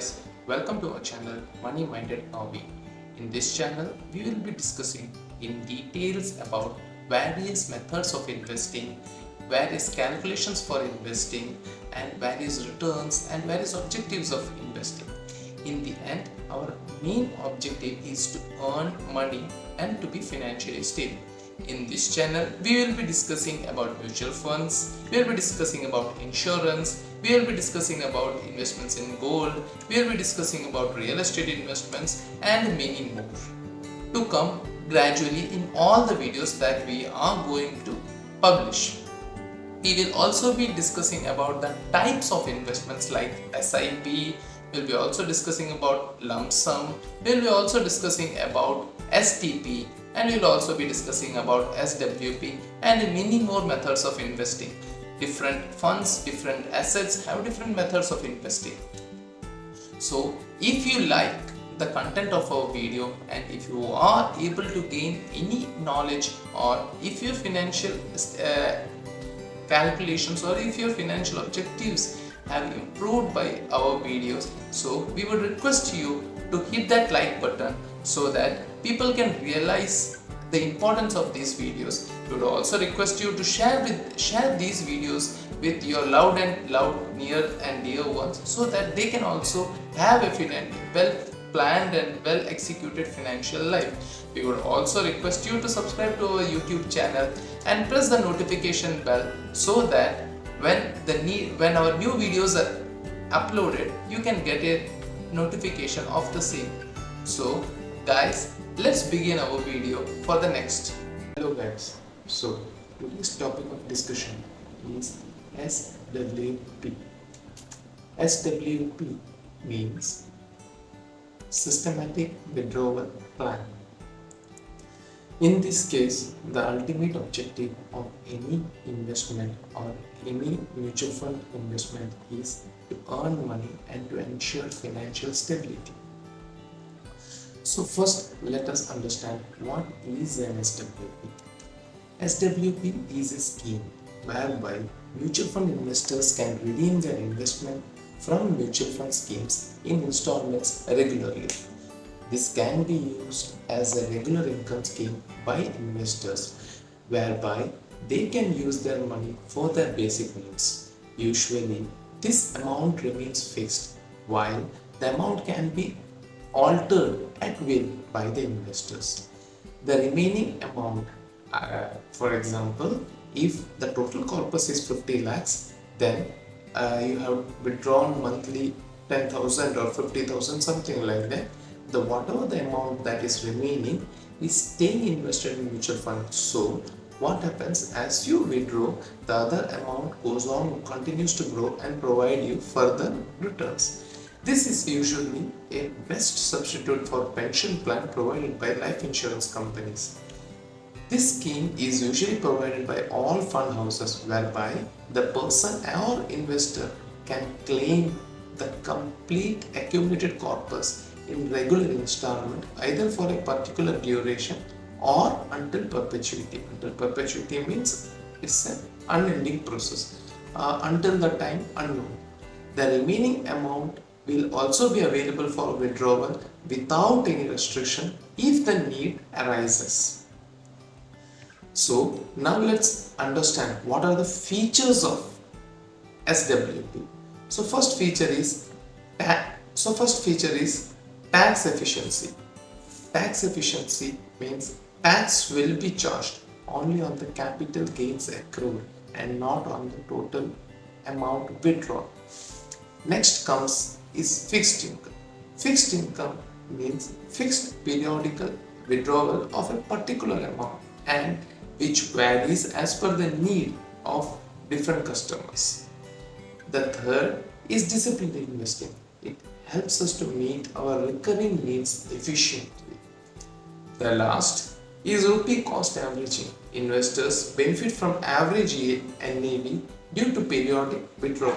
guys, welcome to our channel Money Minded Hobby. In this channel, we will be discussing in details about various methods of investing, various calculations for investing, and various returns and various objectives of investing. In the end, our main objective is to earn money and to be financially stable. In this channel, we will be discussing about mutual funds, we will be discussing about insurance, we will be discussing about investments in gold, we will be discussing about real estate investments and many more to come gradually in all the videos that we are going to publish. We will also be discussing about the types of investments like SIP, we'll be also discussing about lump sum, we'll be also discussing about STP, and we'll also be discussing about SWP and many more methods of investing. Different funds, different assets have different methods of investing. So if you like the content of our video and if you are able to gain any knowledge, or if your financial calculations or if your financial objectives have improved by our videos, so we would request you to hit that like button so that people can realize the importance of these videos. We would also request you to share these videos with your loved near and dear ones so that they can also have a well planned and well executed financial life. We would also request you to subscribe to our YouTube channel and press the notification bell so that when our new videos are uploaded, you can get a notification of the same. So guys, let's begin our video for the next. Hello guys, so today's topic of discussion is SWP. SWP means Systematic Withdrawal Plan. In this case, the ultimate objective of any investment or any mutual fund investment is to earn money and to ensure financial stability. So first, let us understand what is an SWP. SWP is a scheme whereby mutual fund investors can redeem their investment from mutual fund schemes in installments regularly. This can be used as a regular income scheme by investors whereby they can use their money for their basic needs. Usually, this amount remains fixed while the amount can be altered at will by the investors. The remaining amount, for example, if the total corpus is 50 lakhs, then you have withdrawn monthly 10,000 or 50,000, something like that. Whatever the amount that is remaining is staying invested in mutual fund. So what happens, as you withdraw, the other amount goes on, continues to grow and provide you further returns. This is usually a best substitute for pension plan provided by life insurance companies. This scheme is usually provided by all fund houses whereby the person or investor can claim the complete accumulated corpus in regular installment either for a particular duration or until perpetuity. Until perpetuity means it's an unending process, until the time unknown. The remaining amount will also be available for withdrawal without any restriction if the need arises. So now let's understand what are the features of SWP. So first feature is tax efficiency. Tax efficiency means tax will be charged only on the capital gains accrued and not on the total amount withdrawn. Next comes is fixed income. Fixed income means fixed periodical withdrawal of a particular amount and which varies as per the need of different customers. The third is disciplined investing. It helps us to meet our recurring needs efficiently. The last is rupee cost averaging. Investors benefit from average NAV due to periodic withdrawal.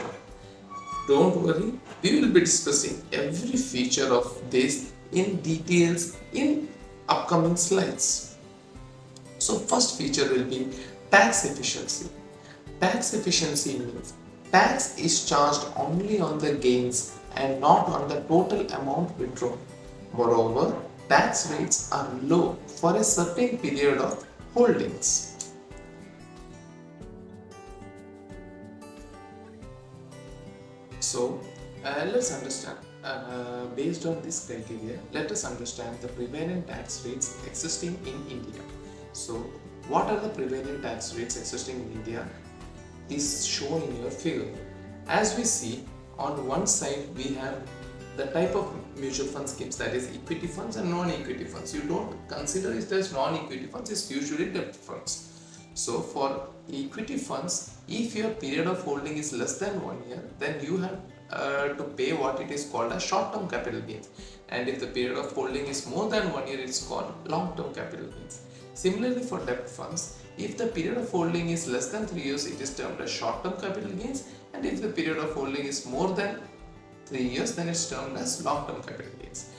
Don't worry, we will be discussing every feature of this in details in upcoming slides. So first feature will be tax efficiency. Tax efficiency means tax is charged only on the gains and not on the total amount withdrawn. Moreover, tax rates are low for a certain period of holdings. So, let's understand. Based on this criteria, let us understand the prevalent tax rates existing in India. So, what are the prevalent tax rates existing in India is shown in your figure. As we see, on one side we have the type of mutual fund schemes, that is equity funds and non-equity funds. You don't consider it as non-equity funds, it's usually debt funds. So for equity funds, if your period of holding is less than 1 year, then you have to pay what it is called as short-term capital gains. And if the period of holding is more than 1 year, it's called long-term capital gains. Similarly for debt funds, if the period of holding is less than 3 years, it is termed as short-term capital gains. And if the period of holding is more than 3 years, then it's termed as long-term capital gains.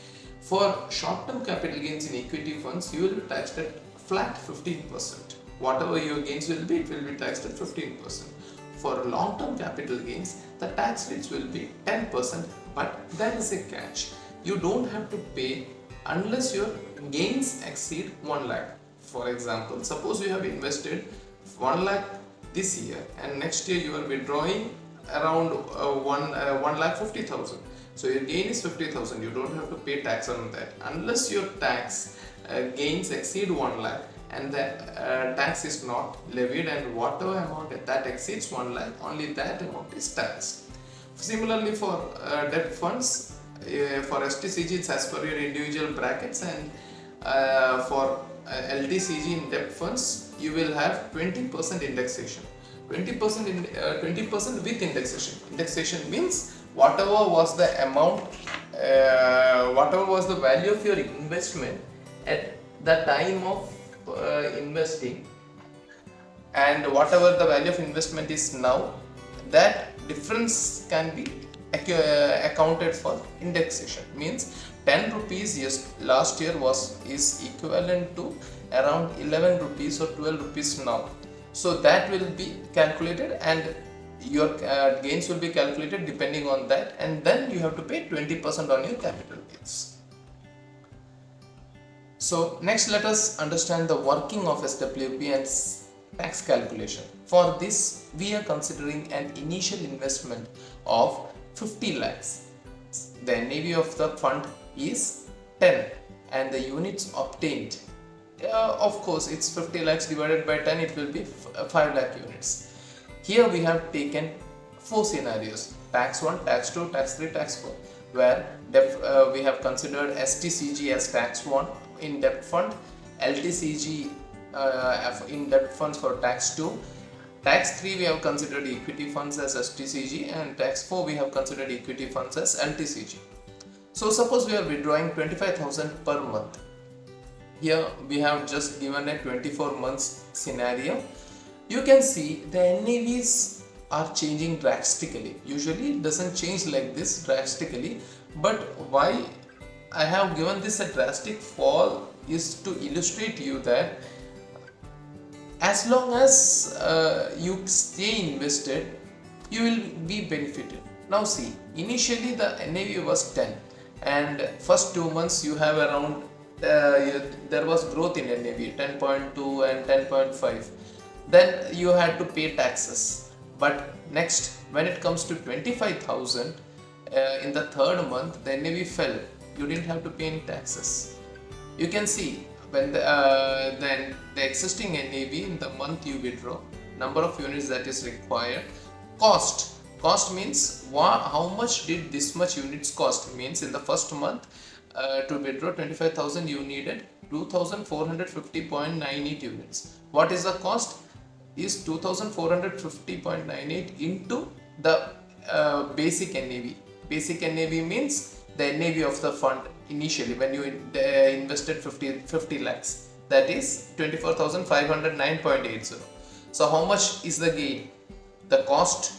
For short-term capital gains in equity funds, you will be taxed at flat 15%. Whatever your gains will be, it will be taxed at 15%. For long-term capital gains, the tax rates will be 10%, but there is a catch. You don't have to pay unless your gains exceed 1 lakh. For example, suppose you have invested 1 lakh this year and next year you are withdrawing around 1 lakh 50,000. So your gain is 50,000. You don't have to pay tax on that unless your tax gains exceed 1 lakh and the tax is not levied, and whatever amount that exceeds 1 lakh, only that amount is taxed. Similarly for debt funds, for STCG it's as per your individual brackets, and for LTCG in debt funds you will have 20% indexation. 20% with indexation. Indexation means whatever was the amount, whatever was the value of your investment at the time of investing, and whatever the value of investment is now, that difference can be accounted for indexation. Means 10 rupees last year is equivalent to around 11 rupees or 12 rupees now. So that will be calculated and your gains will be calculated depending on that, and then you have to pay 20% on your capital gains. So next let us understand the working of SWP and tax calculation. For this we are considering an initial investment of 50 lakhs. The NAV of the fund is 10 and the units obtained, of course it's 50 lakhs divided by 10, it will be 5 lakh units. Here we have taken 4 scenarios: tax 1, tax 2, tax 3, tax 4, where we have considered STCG as tax 1 in debt fund, LTCG in debt funds for tax 2, tax 3 we have considered equity funds as STCG, and tax 4 we have considered equity funds as LTCG. So suppose we are withdrawing 25,000 per month. Here we have just given a 24 months scenario. You can see the NAVs are changing drastically. Usually it doesn't change like this drastically, but why I have given this a drastic fall is to illustrate you that as long as you stay invested, you will be benefited. Now see, initially the NAV was 10 and first 2 months you have around there was growth in NAV 10.2 and 10.5. Then you had to pay taxes. But next, when it comes to 25,000 in the third month, the NAV fell. You didn't have to pay any taxes. You can see when then the existing NAV in the month you withdraw, number of units that is required, cost means how much did this much units cost. Means in the first month to withdraw 25,000 you needed 2450.98 units. What is the cost? Is 2450.98 into the basic NAV. Basic NAV means the NAV of the fund initially when you invested 50 lakhs, that is 24,509.80. So how much is the gain? The cost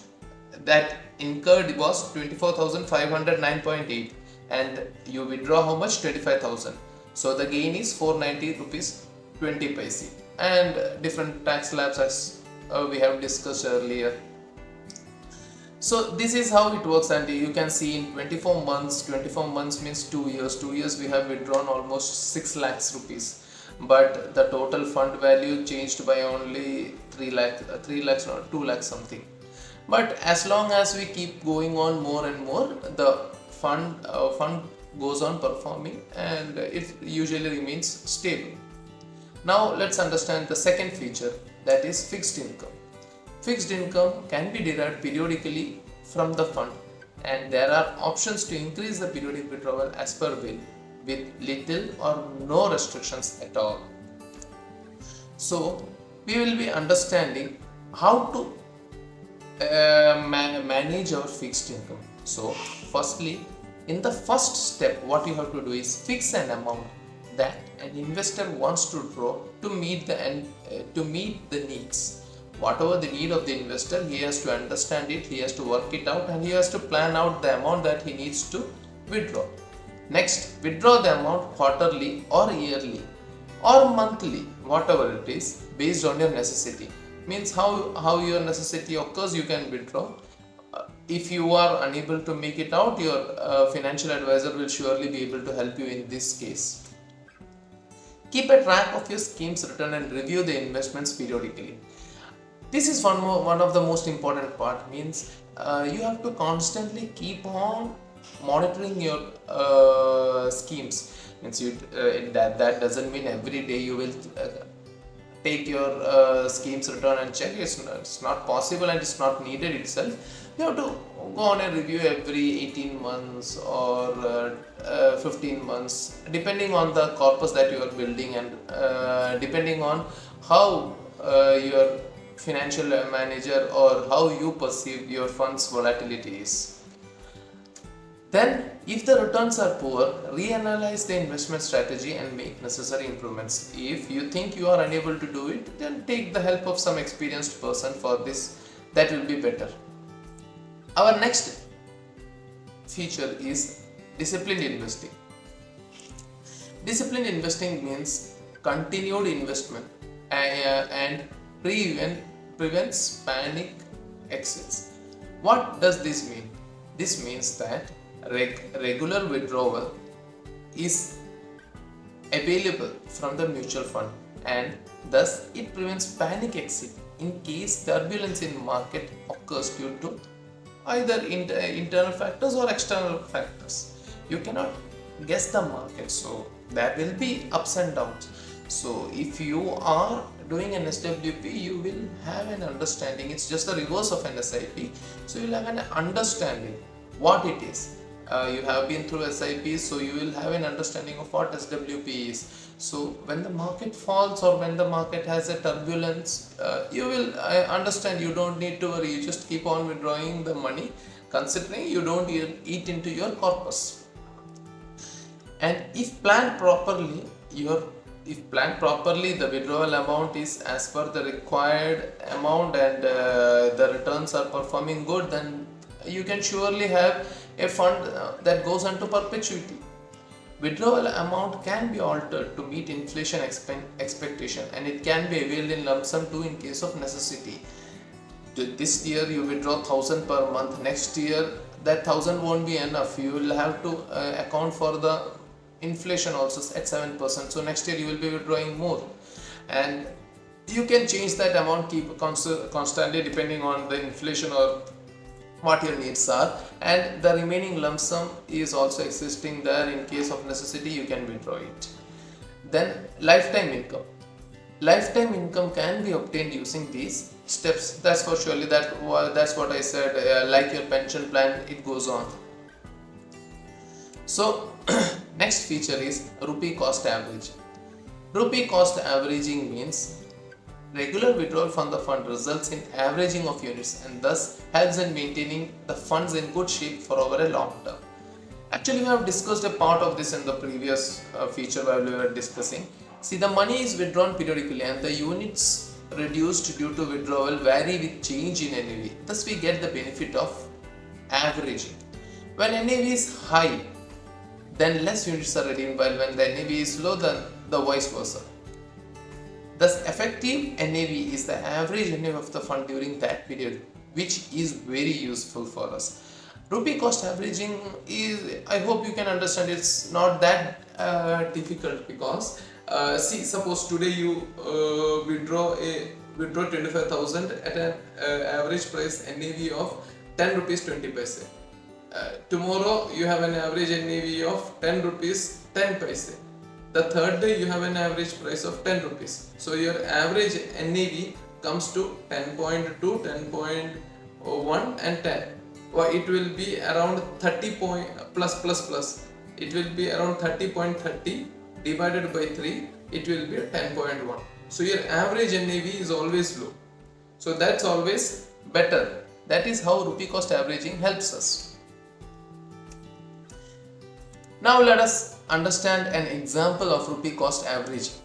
that incurred was 24,509.8 and you withdraw how much? 25,000. So the gain is 490 rupees 20 paise, and different tax slabs as we have discussed earlier. So this is how it works, and you can see in 24 months means 2 years. 2 years we have withdrawn almost 6 lakhs rupees, but the total fund value changed by only 3 lakhs or 2 lakhs something. But as long as we keep going on more and more, the fund goes on performing, and it usually remains stable. Now let's understand the second feature, that is fixed income. Fixed income can be derived periodically from the fund, and there are options to increase the periodic withdrawal as per will, with little or no restrictions at all. So we will be understanding how to manage our fixed income. So firstly, in the first step, what you have to do is fix an amount that an investor wants to draw to meet the needs. Whatever the need of the investor, he has to understand it, he has to work it out, and he has to plan out the amount that he needs to withdraw. Next, withdraw the amount quarterly or yearly or monthly, whatever it is, based on your necessity. Means how your necessity occurs, you can withdraw. If you are unable to make it out, your financial advisor will surely be able to help you in this case. Keep a track of your scheme's return and review the investments periodically. This is one of the most important part. Means you have to constantly keep on monitoring your schemes. Means that doesn't mean every day you will take your schemes return and check. It's not possible, and it's not needed itself. You have to go on a review every 18 months or 15 months, depending on the corpus that you are building, and depending on how your financial manager or how you perceive your funds volatility is. Then, if the returns are poor, reanalyze the investment strategy and make necessary improvements. If you think you are unable to do it, then take the help of some experienced person for this. That will be better. Our next feature is disciplined investing. Disciplined investing means continued investment and prevents panic exits. What does this mean? This means that regular withdrawal is available from the mutual fund, and thus it prevents panic exit in case turbulence in market occurs due to either internal factors or external factors. You cannot guess the market, so there will be ups and downs. So if you are doing an SWP, you will have an understanding. It's just the reverse of an SIP. So you will have an understanding what it is. You have been through SIP, so you will have an understanding of what SWP is. So when the market falls or when the market has a turbulence, you will understand. You don't need to worry. You just keep on withdrawing the money, considering you don't eat into your corpus. And if planned properly, the withdrawal amount is as per the required amount, and the returns are performing good, then you can surely have a fund that goes into perpetuity. Withdrawal amount can be altered to meet inflation expectation, and it can be availed in lump sum too in case of necessity. This year you withdraw 1,000 per month. Next year that 1,000 won't be enough. You will have to account for the inflation also at 7%. So next year you will be withdrawing more, and you can change that amount, keep constantly depending on the inflation or what your needs are, and the remaining lump sum is also existing there. In case of necessity, you can withdraw it. Then lifetime income. Lifetime income can be obtained using these steps. That's for surely that's what I said. Like your pension plan, it goes on. So next feature is rupee cost average. Rupee cost averaging means regular withdrawal from the fund results in averaging of units, and thus helps in maintaining the funds in good shape for over a long term. Actually, we have discussed a part of this in the previous feature while we were discussing. See, the money is withdrawn periodically, and the units reduced due to withdrawal vary with change in NAV. Thus, we get the benefit of averaging. When NAV is high, then less units are redeemed, while when the NAV is low, then the vice versa. Thus, effective NAV is the average NAV of the fund during that period, which is very useful for us. Rupee cost averaging is, I hope you can understand, it's not that difficult, because see, suppose today you withdraw 25,000 at an average price NAV of 10 rupees 20 paise. Tomorrow you have an average NAV of 10 rupees 10 paise. The third day you have an average price of 10 rupees. So your average NAV comes to 10.2, 10.1 and 10. Or it will be around 30 point plus. It will be around 30.30 divided by 3. It will be 10.1. So your average NAV is always low. So that's always better. That is how rupee cost averaging helps us. Now let us understand an example of rupee cost averaging.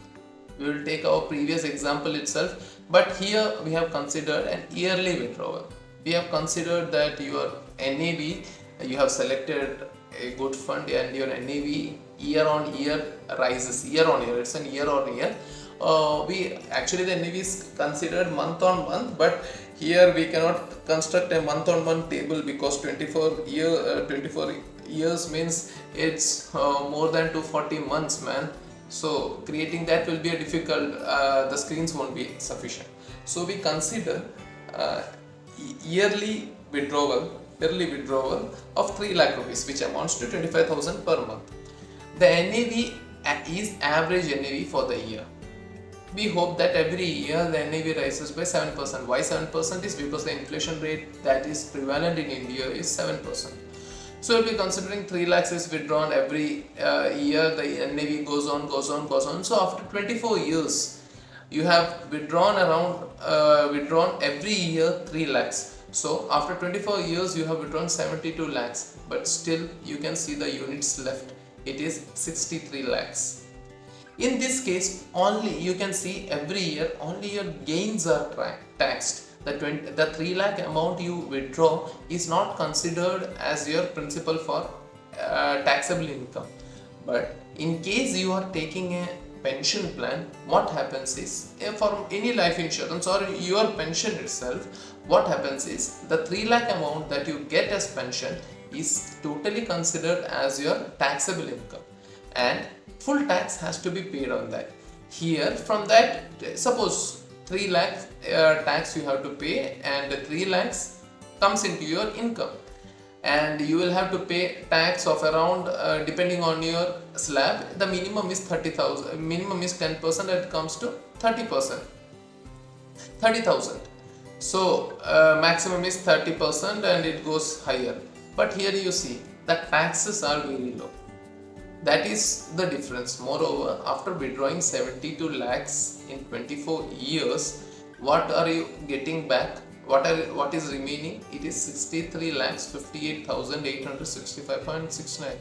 We will take our previous example itself, but here we have considered an yearly withdrawal. We have considered that your NAV, you have selected a good fund and your NAV year on year rises, year on year, it's an year on year. The NAV is considered month on month, but here we cannot construct a month on month table because 24 years means it's more than 240 months, man. So creating that will be a difficult, the screens won't be sufficient. So we consider yearly withdrawal of 3 lakh rupees, which amounts to 25,000 per month. The NAV is average NAV for the year. We hope that every year the NAV rises by 7%. Why 7% is because the inflation rate that is prevalent in India is 7%. So we'll be considering 3 lakhs is withdrawn every year, the NAV goes on. So after 24 years, you have withdrawn every year 3 lakhs. So after 24 years, you have withdrawn 72 lakhs, but still you can see the units left. It is 63 lakhs. In this case, only you can see every year only your gains are taxed. The 3 lakh amount you withdraw is not considered as your principal for taxable income. But in case you are taking a pension plan, what happens is, for any life insurance or your pension itself, what happens is the 3 lakh amount that you get as pension is totally considered as your taxable income, and full tax has to be paid on that. Here, from that, suppose 3 lakh tax you have to pay, and 3 lakhs comes into your income, and you will have to pay tax of around, depending on your slab, the minimum is 30,000, minimum is 10%, and it comes to 30%, 30,000. So maximum is 30% and it goes higher. But here you see the taxes are very low. That is the difference. Moreover, after withdrawing 72 lakhs in 24 years, what are you getting back? What is remaining? It is 63 lakhs 58,865.69.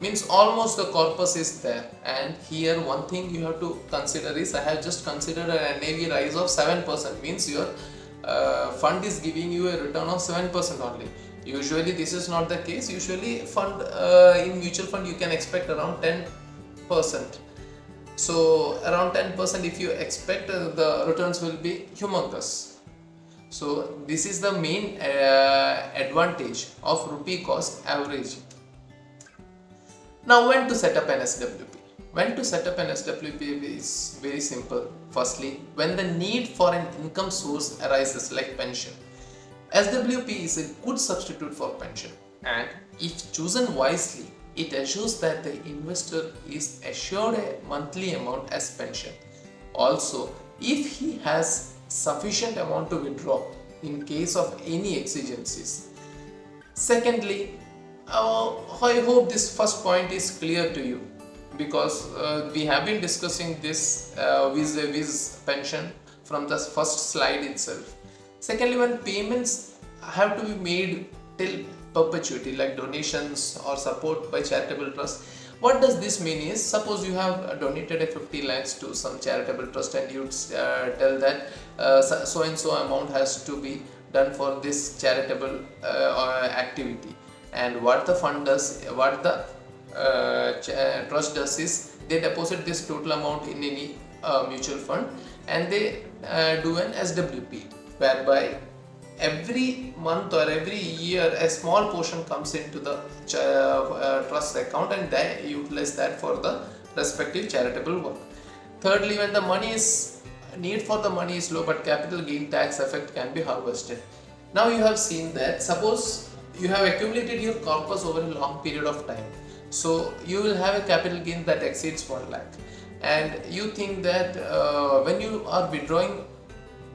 Means almost the corpus is there. And here one thing you have to consider is, I have just considered an NAV rise of 7%. Means your fund is giving you a return of 7% only. Usually this is not the case. Usually in mutual fund you can expect around 10%. So around 10% if you expect, the returns will be humongous. So this is the main advantage of rupee cost average. Now, when to set up an SWP? When to set up an SWP is very simple. Firstly, when the need for an income source arises, like pension. SWP is a good substitute for pension, and if chosen wisely, it assures that the investor is assured a monthly amount as pension. Also, if he has sufficient amount to withdraw in case of any exigencies. Secondly, I hope this first point is clear to you, because we have been discussing this vis-a-vis pension from the first slide itself. Secondly, when payments have to be made till perpetuity, like donations or support by charitable trust, what does this mean is, suppose you have donated a 50 lakhs to some charitable trust and you tell that so and so amount has to be done for this charitable activity, and what the fund does, what the trust does is, they deposit this total amount in any mutual fund and they do an SWP, whereby every month or every year a small portion comes into the trust account, and then utilize that for the respective charitable work. Thirdly, when the money is need for the money is low but capital gain tax effect can be harvested. Now you have seen that suppose you have accumulated your corpus over a long period of time, so you will have a capital gain that exceeds 1 lakh, and you think that when you are withdrawing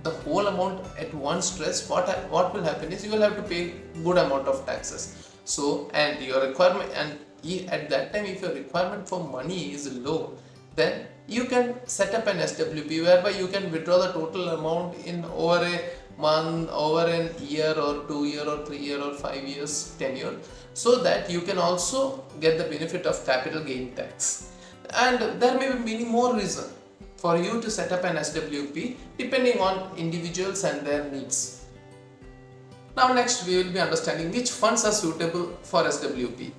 the whole amount at one stress, what will happen is you will have to pay good amount of taxes. So, and your requirement, and at that time if your requirement for money is low, then you can set up an SWP whereby you can withdraw the total amount in over a month, over an year or 2 year or 3 year or 5 years tenure, so that you can also get the benefit of capital gain tax. And there may be many more reasons for you to set up an SWP depending on individuals and their needs. Now next we will be understanding which funds are suitable for SWP.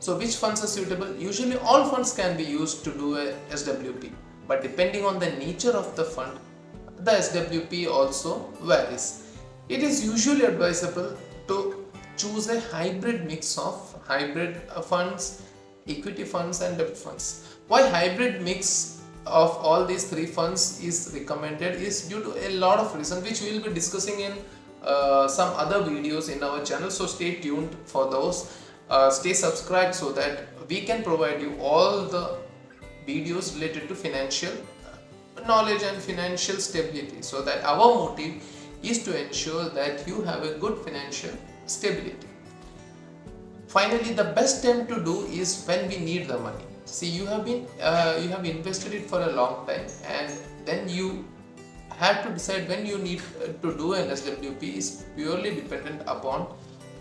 So which funds are suitable? Usually all funds can be used to do a SWP, but depending on the nature of the fund, the SWP also varies. It is usually advisable to choose a hybrid mix of hybrid funds, equity funds and debt funds. Why hybrid mix of all these three funds is recommended is due to a lot of reasons which we will be discussing in some other videos in our channel, so stay tuned for those. Stay subscribed so that we can provide you all the videos related to financial knowledge and financial stability, so that our motive is to ensure that you have a good financial stability. Finally, the best time to do is when we need the money. See, you have invested it for a long time, and then you have to decide when you need to do an SWP is purely dependent upon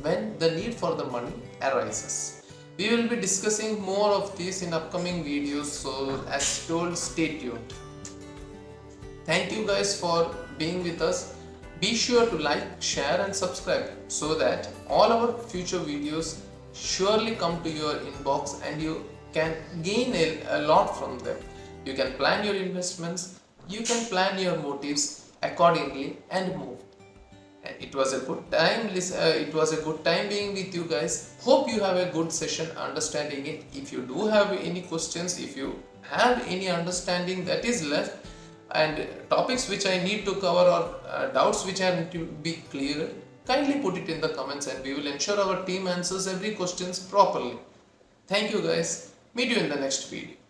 when the need for the money arises. We will be discussing more of this in upcoming videos, so as told, stay tuned. Thank you guys for being with us. Be sure to like, share and subscribe so that all our future videos surely come to your inbox and you can gain a lot from them. You can plan your investments, you can plan your motives accordingly and move. And it was a good time being with you guys. Hope you have a good session understanding it. If you do have any questions, if you have any understanding that is left, and topics which I need to cover or doubts which I need to be cleared, kindly put it in the comments and we will ensure our team answers every questions properly. Thank you guys. Meet you in the next video.